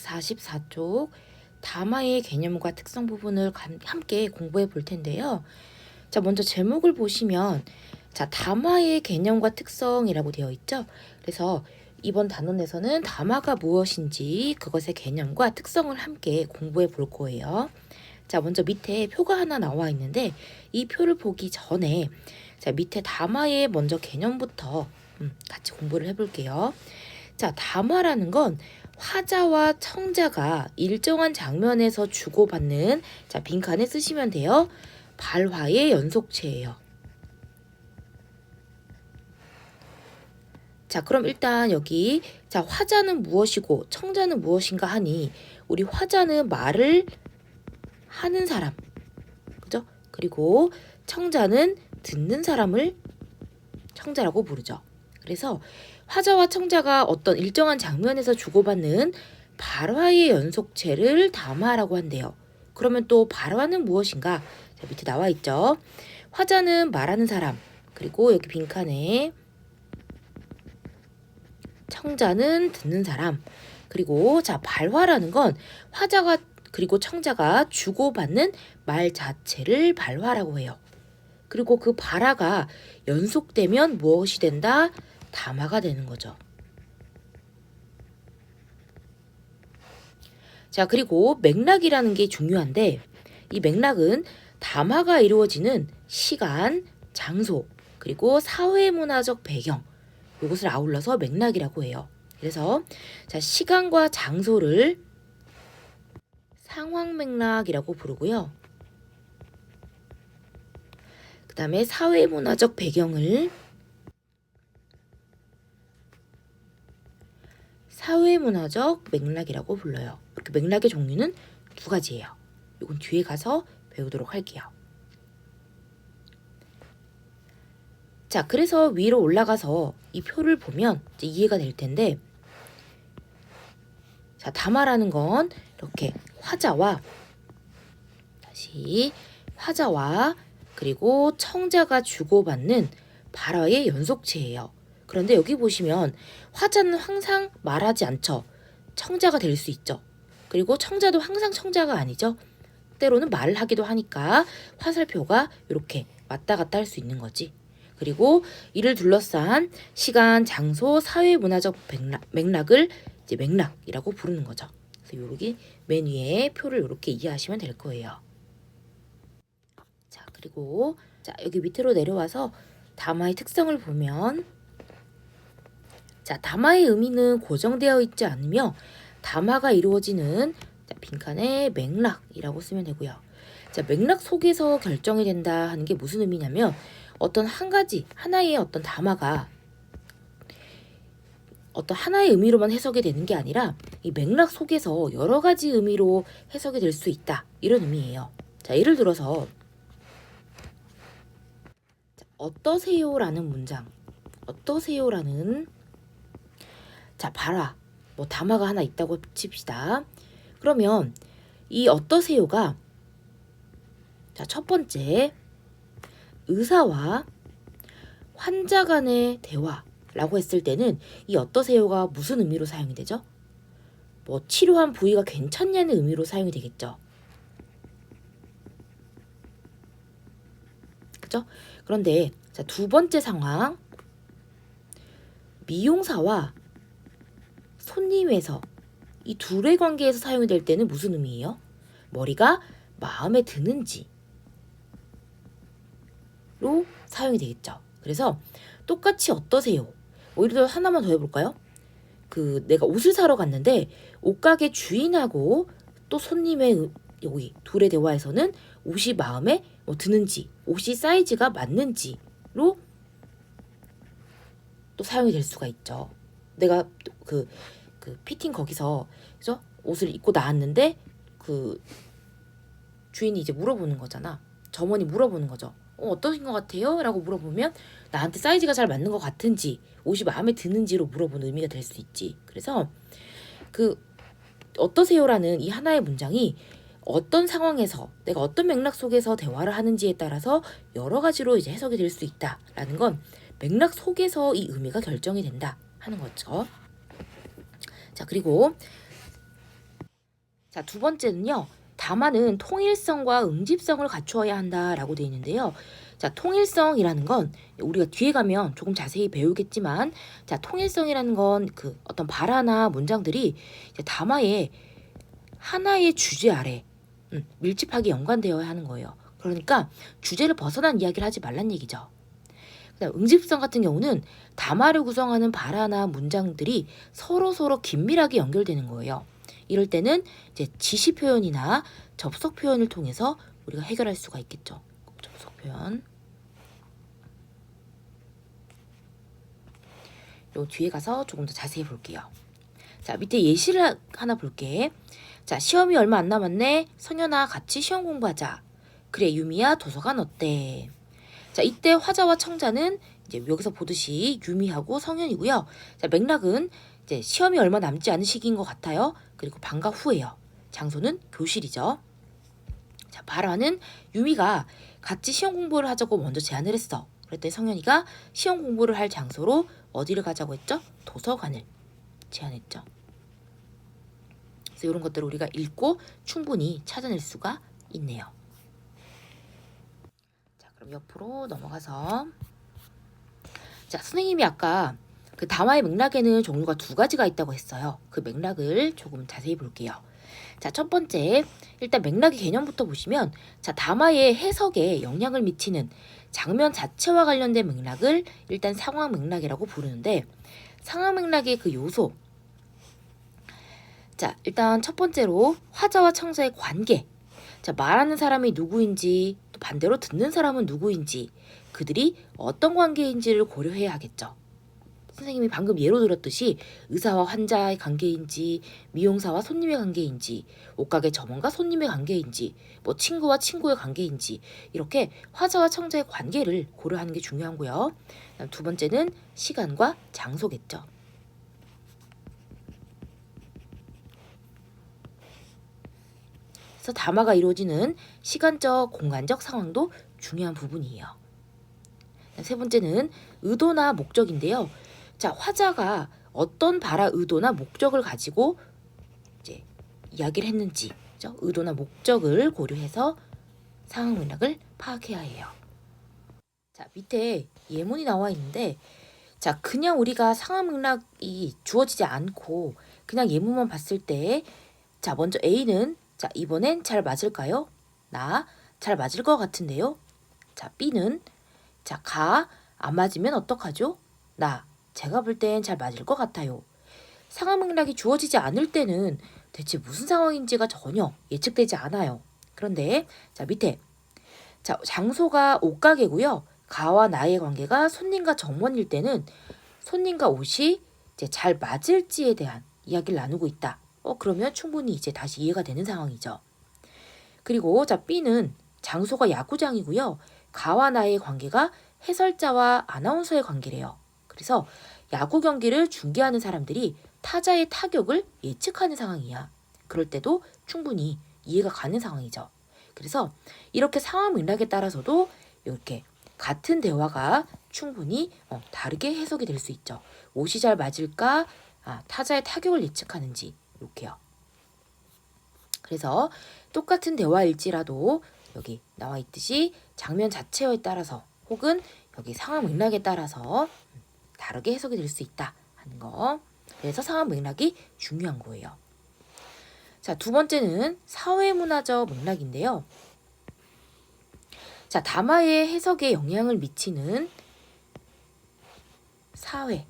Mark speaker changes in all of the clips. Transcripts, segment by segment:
Speaker 1: 144쪽 담화의 개념과 특성 부분을 함께 공부해 볼 텐데요. 자, 먼저 제목을 보시면 담화의 개념과 특성이라고 되어 있죠. 그래서 이번 단원에서는 담화가 무엇인지 그것의 개념과 특성을 함께 공부해 볼 거예요. 자, 먼저 밑에 표가 하나 나와 있는데 이 표를 보기 전에 밑에 담화의 먼저 개념부터 같이 공부를 해볼게요. 자, 담화라는 건 화자와 청자가 일정한 장면에서 주고받는 빈칸에 쓰시면 돼요. 발화의 연속체예요. 자, 그럼 일단 여기 화자는 무엇이고 청자는 무엇인가 하니 우리 화자는 말을 하는 사람, 그죠? 그리고 청자는 듣는 사람을 청자라고 부르죠. 그래서 화자와 청자가 어떤 일정한 장면에서 주고받는 발화의 연속체를 담화라고 한대요. 그러면 또 발화는 무엇인가? 자, 밑에 나와 있죠. 화자는 말하는 사람, 그리고 여기 빈칸에 청자는 듣는 사람, 그리고 발화라는 건 화자가 그리고 청자가 주고받는 말 자체를 발화라고 해요. 그리고 그 발화가 연속되면 무엇이 된다? 담화가 되는 거죠. 자, 그리고 맥락이라는 게 중요한데 이 맥락은 담화가 이루어지는 시간, 장소, 그리고 사회문화적 배경, 이것을 아울러서 맥락이라고 해요. 그래서 시간과 장소를 상황 맥락이라고 부르고요. 그 다음에 사회문화적 배경을 사회문화적 맥락이라고 불러요. 그 맥락의 종류는 두 가지예요. 이건 뒤에 가서 배우도록 할게요. 자, 그래서 위로 올라가서 이 표를 보면 이제 이해가 될 텐데, 자, 담화라는 건 이렇게 화자와 그리고 청자가 주고받는 발화의 연속체예요. 그런데 여기 보시면 화자는 항상 말하지 않죠. 청자가 될 수 있죠. 그리고 청자도 항상 청자가 아니죠. 때로는 말을 하기도 하니까 화살표가 이렇게 왔다 갔다 할 수 있는 거지. 그리고 이를 둘러싼 시간, 장소, 사회문화적 맥락을 이제 맥락이라고 부르는 거죠. 그래서 여기 맨 위에 표를 이렇게 이해하시면 될 거예요. 자, 그리고 여기 밑으로 내려와서 담화의 특성을 보면 담화의 의미는 고정되어 있지 않으며 담화가 이루어지는 빈칸에 맥락이라고 쓰면 되고요. 자, 맥락 속에서 결정이 된다 하는 게 무슨 의미냐면 어떤 하나의 어떤 담화가 어떤 하나의 의미로만 해석이 되는 게 아니라 이 맥락 속에서 여러 가지 의미로 해석이 될 수 있다. 이런 의미예요. 자, 예를 들어서 어떠세요라는 문장, 어떠세요라는 발화, 담화가 하나 있다고 칩시다. 그러면 이 어떠세요가 첫 번째 의사와 환자 간의 대화라고 했을 때는 이 어떠세요가 무슨 의미로 사용이 되죠? 치료한 부위가 괜찮냐는 의미로 사용이 되겠죠. 그죠? 그런데 두 번째 상황, 미용사와 손님에서 이 둘의 관계에서 사용이 될 때는 무슨 의미예요? 머리가 마음에 드는지로 사용이 되겠죠. 그래서 똑같이 어떠세요? 예를 들어 하나만 더 해볼까요? 내가 옷을 사러 갔는데 옷가게 주인하고 또 손님의 여기 둘의 대화에서는 옷이 마음에 드는지, 옷이 사이즈가 맞는지로 또 사용이 될 수가 있죠. 내가 그 피팅 거기서 그죠? 옷을 입고 나왔는데 주인이 이제 물어보는 거잖아. 점원이 물어보는 거죠. 어떠신 것 같아요? 라고 물어보면 나한테 사이즈가 잘 맞는 것 같은지 옷이 마음에 드는지로 물어보는 의미가 될 수 있지. 그래서 어떠세요라는 이 하나의 문장이 어떤 상황에서 내가 어떤 맥락 속에서 대화를 하는지에 따라서 여러 가지로 이제 해석이 될 수 있다라는 건 맥락 속에서 이 의미가 결정이 된다 하는 거죠. 자, 그리고 자, 두 번째는요. 담화는 통일성과 응집성을 갖추어야 한다라고 되어 있는데요. 자, 통일성이라는 건 우리가 뒤에 가면 조금 자세히 배우겠지만, 자, 통일성이라는 건 그 어떤 발화나 문장들이 이제 담화의 하나의 주제 아래 밀집하게 연관되어야 하는 거예요. 그러니까 주제를 벗어난 이야기를 하지 말란 얘기죠. 그다음 응집성 같은 경우는 담화를 구성하는 발화나 문장들이 서로 긴밀하게 연결되는 거예요. 이럴 때는 이제 지시 표현이나 접속 표현을 통해서 우리가 해결할 수가 있겠죠. 접속 표현. 요 뒤에 가서 조금 더 자세히 볼게요. 자, 밑에 예시를 하나 볼게. 자, 시험이 얼마 안 남았네. 성현아, 같이 시험 공부하자. 그래, 유미야, 도서관 어때? 자, 이때 화자와 청자는 이제 여기서 보듯이 유미하고 성현이고요. 자, 맥락은 이제 시험이 얼마 남지 않은 시기인 것 같아요. 그리고 방과 후예요. 장소는 교실이죠. 자, 발화는 유미가 같이 시험 공부를 하자고 먼저 제안을 했어. 그랬더니 성현이가 시험 공부를 할 장소로 어디를 가자고 했죠? 도서관을 제안했죠. 그래서 이런 것들을 우리가 읽고 충분히 찾아낼 수가 있네요. 자, 그럼 옆으로 넘어가서, 자, 선생님이 아까 그 담화의 맥락에는 종류가 두 가지가 있다고 했어요. 그 맥락을 조금 자세히 볼게요. 자, 첫 번째, 일단 맥락의 개념부터 보시면, 자, 담화의 해석에 영향을 미치는 장면 자체와 관련된 맥락을 일단 상황 맥락이라고 부르는데, 상황 맥락의 그 요소, 자, 일단 첫 번째로 화자와 청자의 관계, 자, 말하는 사람이 누구인지, 또 반대로 듣는 사람은 누구인지, 그들이 어떤 관계인지를 고려해야 하겠죠. 선생님이 방금 예로 들었듯이 의사와 환자의 관계인지, 미용사와 손님의 관계인지, 옷가게 점원과 손님의 관계인지, 뭐 친구와 친구의 관계인지, 이렇게 화자와 청자의 관계를 고려하는 게 중요하고요. 두 번째는 시간과 장소겠죠. 그래서 담화가 이루어지는 시간적, 공간적 상황도 중요한 부분이에요. 세 번째는 의도나 목적인데요. 자, 화자가 어떤 발화 의도나 목적을 가지고 이제 이야기를 했는지, 그죠? 의도나 목적을 고려해서 상황 맥락을 파악해야 해요. 자, 밑에 예문이 나와 있는데, 자, 그냥 우리가 상황 맥락이 주어지지 않고 그냥 예문만 봤을 때, 자, 먼저 A는, 자, 이번엔 잘 맞을까요? 나 잘 맞을 것 같은데요. 자, B는, 자, 안 맞으면 어떡하죠? 나 제가 볼 땐 잘 맞을 것 같아요. 상황 맥락이 주어지지 않을 때는 대체 무슨 상황인지가 전혀 예측되지 않아요. 그런데 자, 밑에, 자, 장소가 옷가게고요. 가와 나의 관계가 손님과 점원일 때는 손님과 옷이 이제 잘 맞을지에 대한 이야기를 나누고 있다. 그러면 충분히 이제 다시 이해가 되는 상황이죠. 그리고 자, B는 장소가 야구장이고요. 가와 나의 관계가 해설자와 아나운서의 관계래요. 그래서 야구 경기를 중계하는 사람들이 타자의 타격을 예측하는 상황이야. 그럴 때도 충분히 이해가 가는 상황이죠. 그래서 이렇게 상황 맥락에 따라서도 이렇게 같은 대화가 충분히 다르게 해석이 될 수 있죠. 옷이 잘 맞을까? 타자의 타격을 예측하는지 이렇게요. 그래서 똑같은 대화일지라도 여기 나와 있듯이 장면 자체에 따라서 혹은 여기 상황 맥락에 따라서 다르게 해석이 될 수 있다 하는 거. 그래서 상황 맥락이 중요한 거예요. 자, 두 번째는 사회문화적 맥락인데요. 자, 담화의 해석에 영향을 미치는 사회,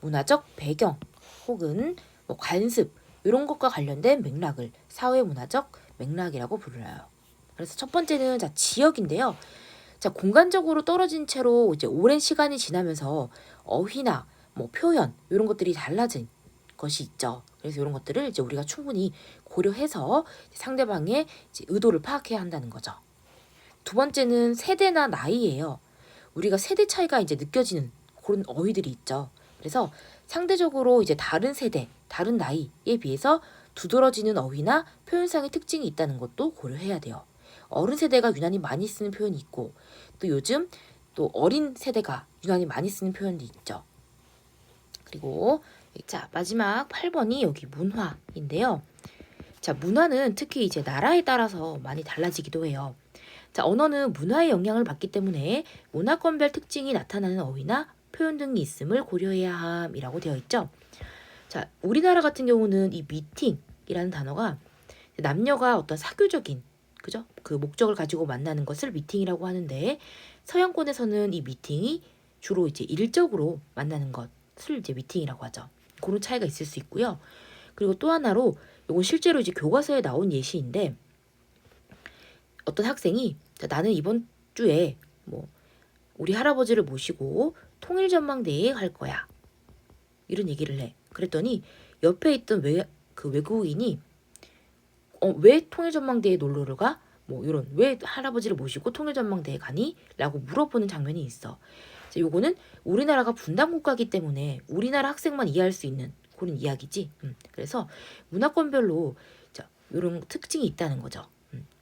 Speaker 1: 문화적 배경 혹은 뭐 관습 이런 것과 관련된 맥락을 사회문화적 맥락이라고 불러요. 그래서 첫 번째는 자, 지역인데요. 자, 공간적으로 떨어진 채로 이제 오랜 시간이 지나면서 어휘나 뭐 표현 이런 것들이 달라진 것이 있죠. 그래서 이런 것들을 이제 우리가 충분히 고려해서 상대방의 이제 의도를 파악해야 한다는 거죠. 두 번째는 세대나 나이예요. 우리가 세대 차이가 이제 느껴지는 그런 어휘들이 있죠. 그래서 상대적으로 이제 다른 세대, 다른 나이에 비해서 두드러지는 어휘나 표현상의 특징이 있다는 것도 고려해야 돼요. 어른 세대가 유난히 많이 쓰는 표현이 있고 또 요즘 또 어린 세대가 유난히 많이 쓰는 표현도 있죠. 그리고 자, 마지막 8번이 여기 문화인데요. 자, 문화는 특히 이제 나라에 따라서 많이 달라지기도 해요. 자, 언어는 문화의 영향을 받기 때문에 문화권별 특징이 나타나는 어휘나 표현 등이 있음을 고려해야 함이라고 되어 있죠. 자, 우리나라 같은 경우는 이 미팅이라는 단어가 남녀가 어떤 사교적인, 그죠? 그 목적을 가지고 만나는 것을 미팅이라고 하는데, 서양권에서는 이 미팅이 주로 이제 일적으로 만나는 것을 이제 미팅이라고 하죠. 그런 차이가 있을 수 있고요. 그리고 또 하나로, 이건 실제로 이제 교과서에 나온 예시인데, 어떤 학생이 나는 이번 주에 뭐 우리 할아버지를 모시고 통일전망대회에 갈 거야, 이런 얘기를 해. 그랬더니 옆에 있던 그 외국인이 왜 통일전망대회 놀러를 가? 뭐 이런, 왜 할아버지를 모시고 통일전망대회 가니? 라고 물어보는 장면이 있어. 요거는 우리나라가 분단국가이기 때문에 우리나라 학생만 이해할 수 있는 그런 이야기지. 그래서 문화권별로 자, 이런 특징이 있다는 거죠.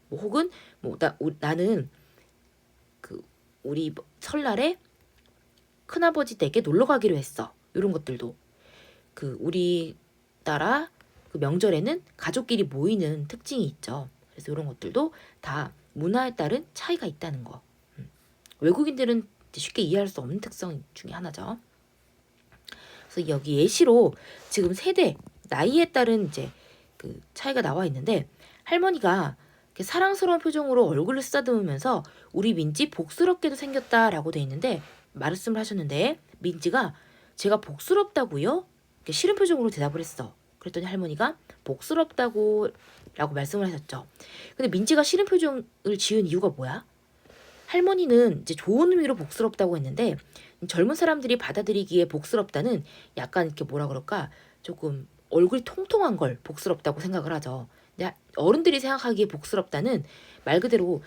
Speaker 1: 뭐 혹은 뭐 나는 그 우리 설날에 큰아버지 댁에 놀러 가기로 했어. 이런 것들도 그 우리나라 그 명절에는 가족끼리 모이는 특징이 있죠. 그래서 이런 것들도 다 문화에 따른 차이가 있다는 거. 외국인들은 쉽게 이해할 수 없는 특성 중에 하나죠. 그래서 여기 예시로 지금 세대, 나이에 따른 이제 그 차이가 나와 있는데, 할머니가 사랑스러운 표정으로 얼굴을 쓰다듬으면서 우리 민지 복스럽게도 생겼다라고 돼 있는데, 말씀을 하셨는데 민지가 제가 복스럽다고요? 이렇게 싫은 표정으로 대답을 했어. 그랬더니 할머니가 복스럽다고 라고 말씀을 하셨죠. 근데 민지가 싫은 표정을 지은 이유가 뭐야? 할머니는 이제 좋은 의미로 복스럽다고 했는데, 젊은 사람들이 받아들이기에 복스럽다는 약간 이렇게 뭐라 그럴까, 조금 얼굴이 통통한 걸 복스럽다고 생각을 하죠. 근데 어른들이 생각하기에 복스럽다는 말 그대로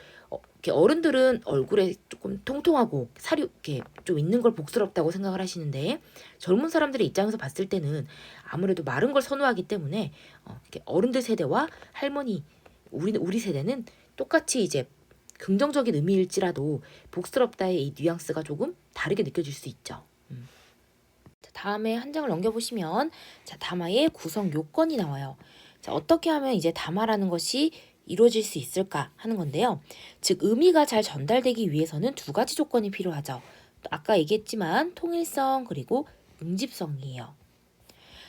Speaker 1: 이렇게 어른들은 얼굴에 조금 통통하고 살이 이렇게 좀 있는 걸 복스럽다고 생각을 하시는데, 젊은 사람들의 입장에서 봤을 때는 아무래도 마른 걸 선호하기 때문에 이렇게 어른들 세대와 할머니, 우리 세대는 똑같이 이제 긍정적인 의미일지라도 복스럽다의 이 뉘앙스가 조금 다르게 느껴질 수 있죠. 자, 다음에 한 장을 넘겨보시면 자, 담화의 구성 요건이 나와요. 자, 어떻게 하면 이제 담화라는 것이 이루어질 수 있을까 하는 건데요. 즉, 의미가 잘 전달되기 위해서는 두 가지 조건이 필요하죠. 아까 얘기했지만 통일성 그리고 응집성이에요.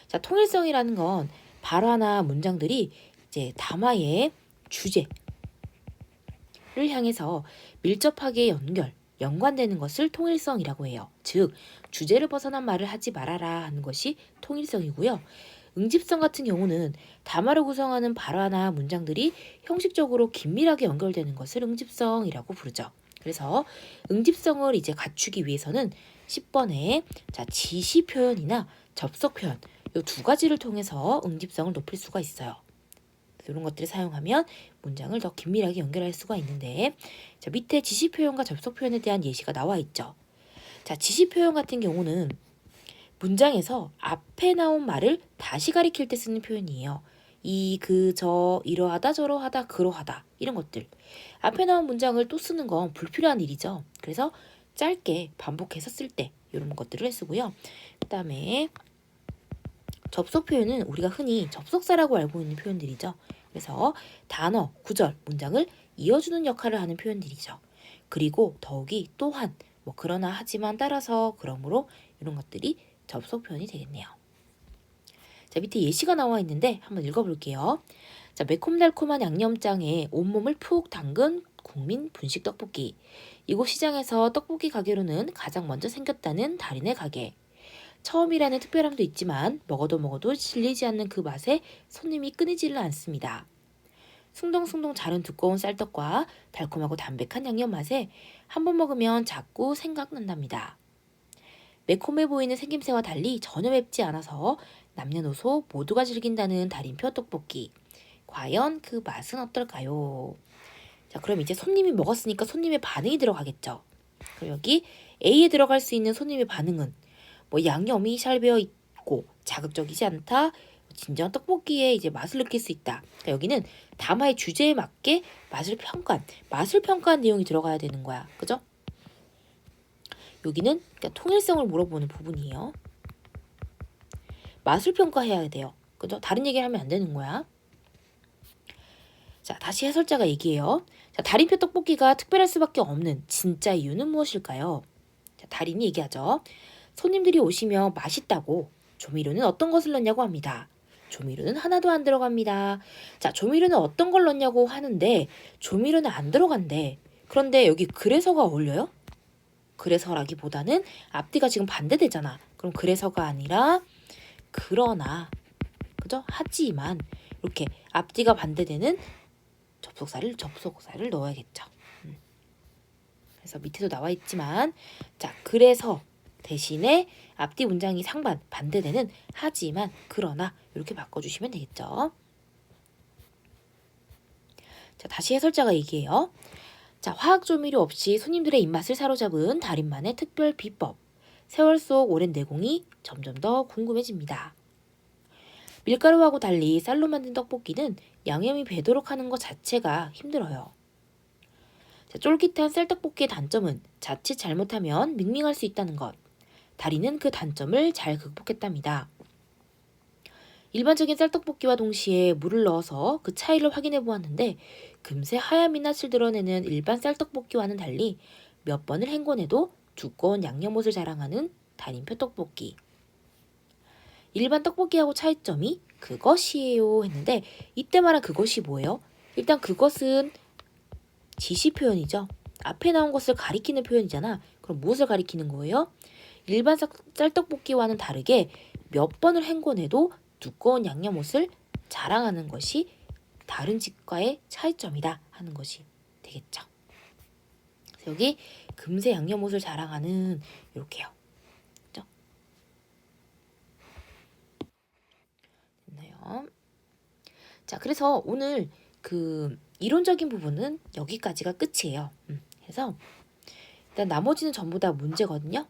Speaker 1: 자, 통일성이라는 건 발화나 문장들이 이제 담화의 주제 를 향해서 밀접하게 연관되는 것을 통일성이라고 해요. 즉, 주제를 벗어난 말을 하지 말아라 하는 것이 통일성이고요. 응집성 같은 경우는 담화를 구성하는 발화나 문장들이 형식적으로 긴밀하게 연결되는 것을 응집성이라고 부르죠. 그래서 응집성을 이제 갖추기 위해서는 10번에 자, 지시 표현이나 접속 표현 이 두 가지를 통해서 응집성을 높일 수가 있어요. 이런 것들을 사용하면 문장을 더 긴밀하게 연결할 수가 있는데, 자, 밑에 지시 표현과 접속 표현에 대한 예시가 나와 있죠. 자, 지시 표현 같은 경우는 문장에서 앞에 나온 말을 다시 가리킬 때 쓰는 표현이에요. 이, 그, 저, 이러하다, 저러하다, 그러하다 이런 것들. 앞에 나온 문장을 또 쓰는 건 불필요한 일이죠. 그래서 짧게 반복해서 쓸 때 이런 것들을 쓰고요. 그 다음에 접속 표현은 우리가 흔히 접속사라고 알고 있는 표현들이죠. 그래서 단어, 구절, 문장을 이어주는 역할을 하는 표현들이죠. 그리고 더욱이 또한, 뭐 그러나, 하지만, 따라서, 그러므로 이런 것들이 접속 표현이 되겠네요. 자, 밑에 예시가 나와 있는데 한번 읽어볼게요. 자, 매콤달콤한 양념장에 온몸을 푹 담근 국민 분식 떡볶이. 이곳 시장에서 떡볶이 가게로는 가장 먼저 생겼다는 달인의 가게. 처음이라는 특별함도 있지만 먹어도 질리지 않는 그 맛에 손님이 끊이지를 않습니다. 숭덩숭덩 자른 두꺼운 쌀떡과 달콤하고 담백한 양념 맛에 한 번 먹으면 자꾸 생각난답니다. 매콤해 보이는 생김새와 달리 전혀 맵지 않아서 남녀노소 모두가 즐긴다는 달인표 떡볶이. 과연 그 맛은 어떨까요? 자, 그럼 이제 손님이 먹었으니까 손님의 반응이 들어가겠죠. 그럼 여기 A에 들어갈 수 있는 손님의 반응은 뭐 양념이 잘 배어 있고 자극적이지 않다. 진정한 떡볶이의 이제 맛을 느낄 수 있다. 그러니까 여기는 담화의 주제에 맞게 맛을 평가한 내용이 들어가야 되는 거야. 그죠? 여기는 그러니까 통일성을 물어보는 부분이에요. 맛을 평가해야 돼요. 그죠? 다른 얘기를 하면 안 되는 거야. 자, 다시 해설자가 얘기해요. 자, 달인표 떡볶이가 특별할 수밖에 없는 진짜 이유는 무엇일까요? 자, 달인이 얘기하죠. 손님들이 오시면 맛있다고 조미료는 어떤 것을 넣냐고 합니다. 조미료는 하나도 안 들어갑니다. 자, 조미료는 어떤 걸 넣냐고 하는데 조미료는 안 들어간대. 그런데 여기 그래서가 어울려요? 그래서라기보다는 앞뒤가 지금 반대되잖아. 그럼 그래서가 아니라 그러나, 그죠? 하지만 이렇게 앞뒤가 반대되는 접속사를 넣어야겠죠. 그래서 밑에도 나와 있지만, 자, 그래서 대신에 앞뒤 문장이 반대되는 하지만, 그러나 이렇게 바꿔주시면 되겠죠. 자, 다시 해설자가 얘기해요. 자, 화학 조미료 없이 손님들의 입맛을 사로잡은 달인만의 특별 비법. 세월 속 오랜 내공이 점점 더 궁금해집니다. 밀가루하고 달리 쌀로 만든 떡볶이는 양념이 배도록 하는 것 자체가 힘들어요. 자, 쫄깃한 쌀떡볶이의 단점은 자칫 잘못하면 밍밍할 수 있다는 것. 달인은 그 단점을 잘 극복했답니다. 일반적인 쌀떡볶이와 동시에 물을 넣어서 그 차이를 확인해 보았는데 금세 하얀 민낯을 드러내는 일반 쌀떡볶이와는 달리 몇 번을 헹궈내도 두꺼운 양념옷을 자랑하는 달인표 떡볶이. 일반 떡볶이하고 차이점이 그것이에요 했는데 이때 말한 그것이 뭐예요? 일단 그것은 지시 표현이죠. 앞에 나온 것을 가리키는 표현이잖아. 그럼 무엇을 가리키는 거예요? 일반 쌀떡볶이와는 다르게 몇 번을 헹궈내도 두꺼운 양념옷을 자랑하는 것이 다른 집과의 차이점이다 하는 것이 되겠죠. 그래서 여기 금세 양념옷을 자랑하는 이렇게요. 그죠? 됐나요? 자, 그래서 오늘 그 이론적인 부분은 여기까지가 끝이에요. 그래서 일단 나머지는 전부 다 문제거든요.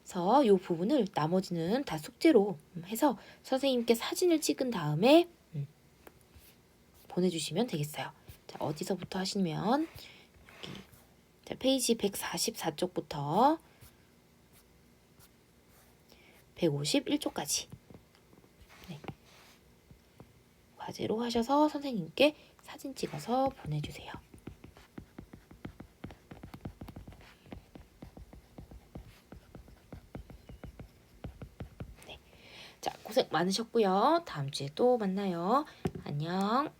Speaker 1: 그래서 이 부분을 나머지는 다 숙제로 해서 선생님께 사진을 찍은 다음에 보내주시면 되겠어요. 자, 어디서부터 하시면 여기 자, 페이지 144쪽부터 151쪽까지 네. 과제로 하셔서 선생님께 사진 찍어서 보내주세요. 네. 자, 고생 많으셨고요. 다음 주에 또 만나요. 안녕.